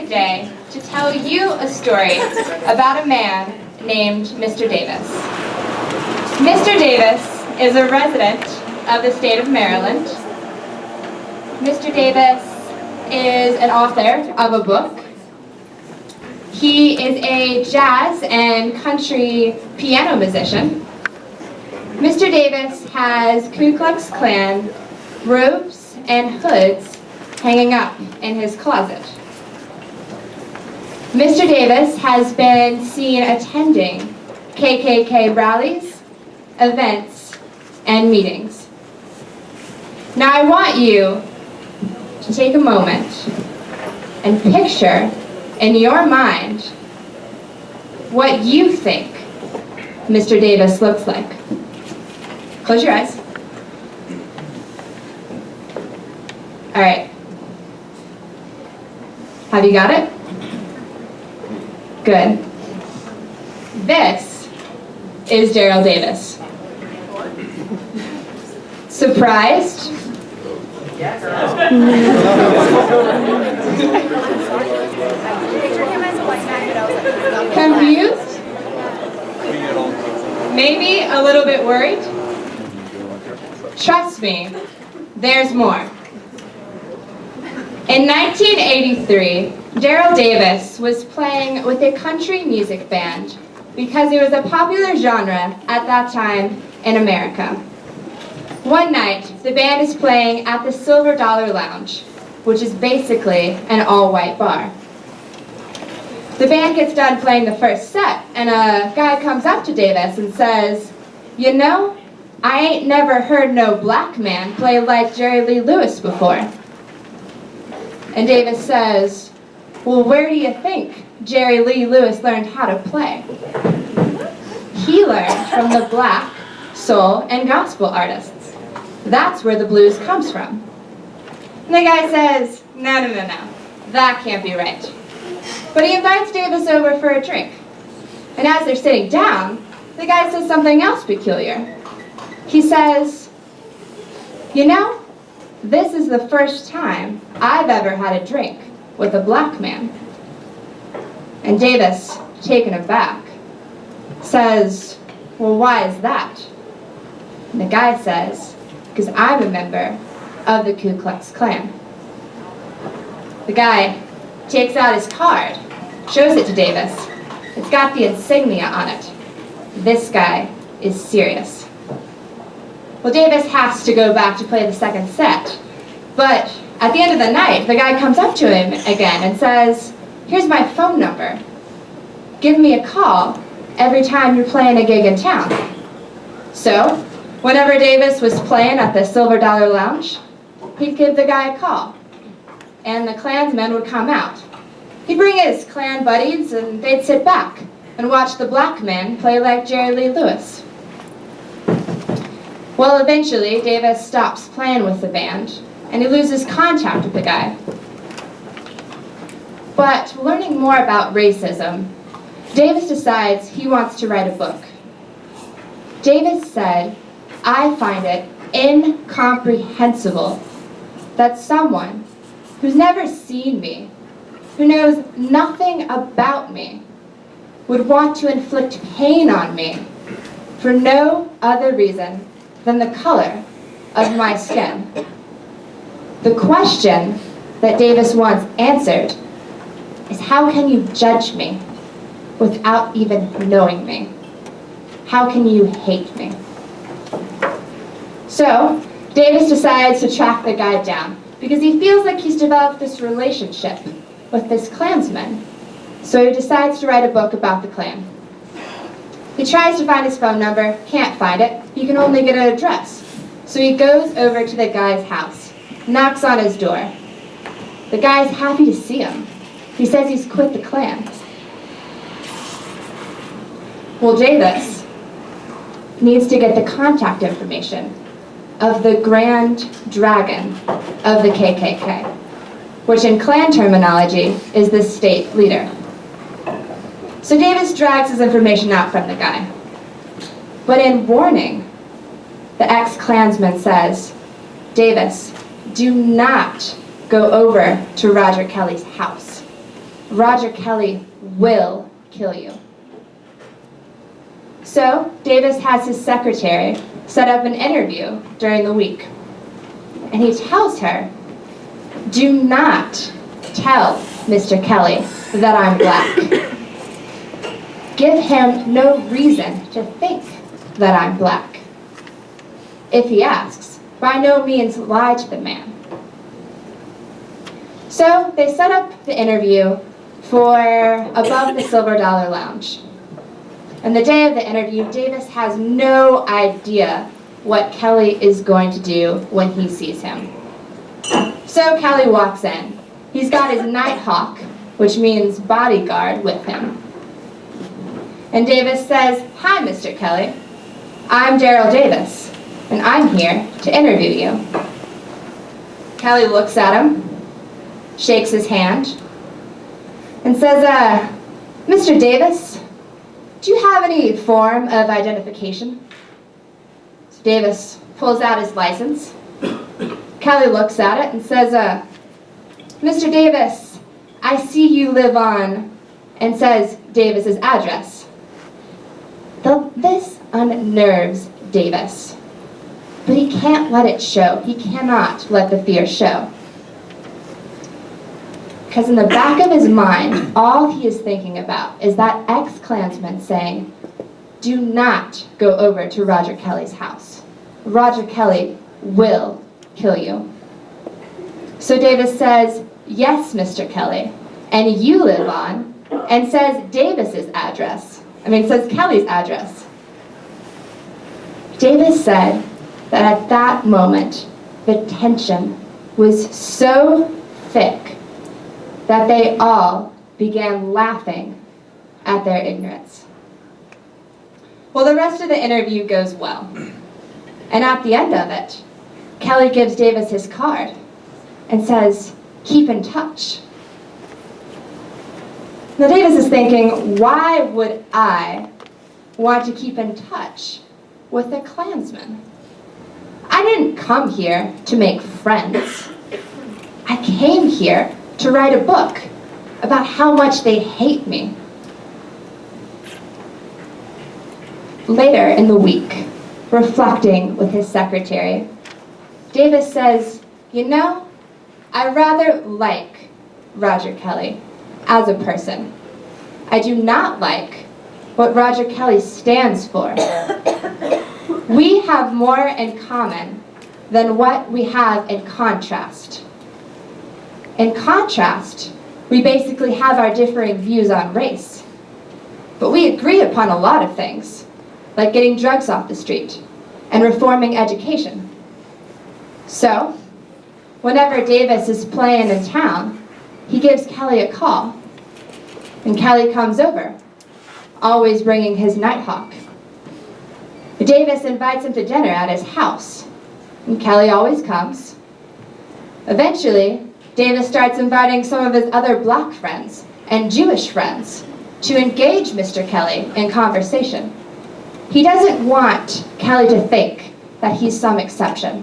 today to tell you a story about a man named Mr. Davis. Mr. Davis is a resident of the state of Maryland. Mr. Davis is an author of a book. He is a jazz and country piano musician. Mr. Davis has Ku Klux Klan robes and hoods hanging up in his closet. Mr. Davis has been seen attending KKK rallies, events, and meetings. Now I want you to take a moment and picture in your mind what you think Mr. Davis looks like. Close your eyes. All right. Have you got it? Good. This is Daryl Davis. Surprised? Yes. Confused? Maybe a little bit worried? Trust me, there's more. In 1983, Daryl Davis was playing with a country music band because it was a popular genre at that time in America. One night, the band is playing at the Silver Dollar Lounge, which is basically an all-white bar. The band gets done playing the first set, and a guy comes up to Davis and says, "You know, I ain't never heard no black man play like Jerry Lee Lewis before." And Davis says, "Well, where do you think Jerry Lee Lewis learned how to play?" "He learned from the black, soul, and gospel artists. That's where the blues comes from." And the guy says, no, that can't be right. But he invites Davis over for a drink. And as they're sitting down, the guy says something else peculiar. He says, "You know, this is the first time I've ever had a drink with a black man." And Davis, taken aback, says, "Well, why is that?" And the guy says, "Because I'm a member of the Ku Klux Klan." The guy takes out his card, shows it to Davis. It's got the insignia on it. This guy is serious. Well, Davis has to go back to play the second set. But at the end of the night, the guy comes up to him again and says, "Here's my phone number. Give me a call every time you're playing a gig in town." So, whenever Davis was playing at the Silver Dollar Lounge, he'd give the guy a call, and the Klansmen would come out. He'd bring his Klan buddies, and they'd sit back and watch the black men play like Jerry Lee Lewis. Well, eventually, Davis stops playing with the band, and he loses contact with the guy. But learning more about racism, Davis decides he wants to write a book. Davis said, "I find it incomprehensible that someone who's never seen me, who knows nothing about me, would want to inflict pain on me for no other reason than the color of my skin." The question that Davis wants answered is, how can you judge me without even knowing me? How can you hate me? So, Davis decides to track the guy down because he feels like he's developed this relationship with this Klansman. So he decides to write a book about the Klan. He tries to find his phone number, can't find it. He can only get an address. So he goes over to the guy's house, knocks on his door. The guy's happy to see him. He says he's quit the Klan. Well, Davis needs to get the contact information of the Grand Dragon of the KKK, which in Klan terminology is the state leader. So Davis drags his information out from the guy. But in warning, the ex-Klansman says, "Davis, do not go over to Roger Kelly's house. Roger Kelly will kill you. So Davis has his secretary set up an interview during the week. And he tells her, do not tell Mr. Kelly that I'm black. Give him no reason to think that I'm black. If he asks, by no means lie to the man. So they set up the interview for above the Silver Dollar Lounge. And the day of the interview, Davis has no idea what Kelly is going to do when he sees him. So Kelly walks in. He's got his Nighthawk, which means bodyguard, with him. And Davis says, hi, Mr. Kelly. I'm Daryl Davis, and I'm here to interview you. Kelly looks at him, shakes his hand, and says, Mr. Davis, do you have any form of identification? So Davis pulls out his license. Kelly looks at it and says, Mr. Davis, I see you live on, and says Davis's address. This unnerves Davis, but he can't let it show. He cannot let the fear show. Because in the back of his mind, all he is thinking about is that ex-Klansman saying, do not go over to Roger Kelly's house. Roger Kelly will kill you. So Davis says, yes, Mr. Kelly, and you live on, and says says Kelly's address. Davis said that at that moment, the tension was so thick that they all began laughing at their ignorance. Well, the rest of the interview goes well. And at the end of it, Kelly gives Davis his card and says, keep in touch. Now Davis is thinking, why would I want to keep in touch with a Klansman? I didn't come here to make friends. I came here to write a book about how much they hate me. Later in the week, reflecting with his secretary, Davis says, you know, I rather like Roger Kelly as a person. I do not like what Roger Kelly stands for. We have more in common than what we have in contrast. In contrast, we basically have our differing views on race. But we agree upon a lot of things, like getting drugs off the street and reforming education. So, whenever Davis is playing in town, he gives Kelly a call. And Kelly comes over, always bringing his Nighthawk. Davis invites him to dinner at his house, and Kelly always comes. Eventually, Davis starts inviting some of his other black friends and Jewish friends to engage Mr. Kelly in conversation. He doesn't want Kelly to think that he's some exception.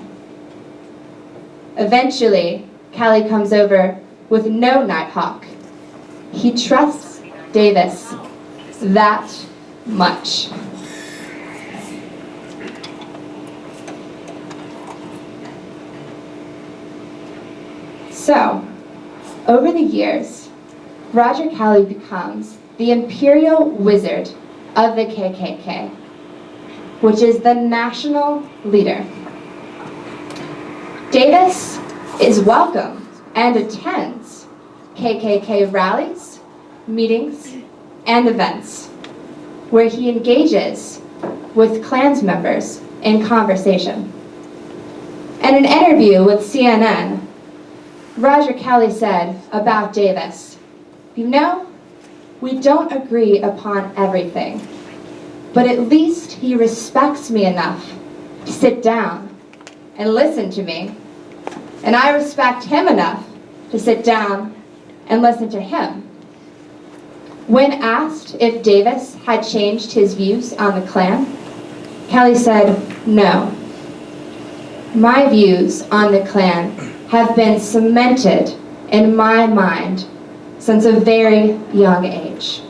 Eventually, Kelly comes over with no Nighthawk. He trusts Davis that much. So, over the years, Roger Kelly becomes the imperial wizard of the KKK, which is the national leader. Davis is welcome and attends KKK rallies, meetings, and events, where he engages with Klans members in conversation. In an interview with CNN, Roger Kelly said about Davis, you know, we don't agree upon everything, but at least he respects me enough to sit down and listen to me, and I respect him enough to sit down and listen to him. When asked if Davis had changed his views on the Klan, Kelly said, no. My views on the Klan have been cemented in my mind since a very young age.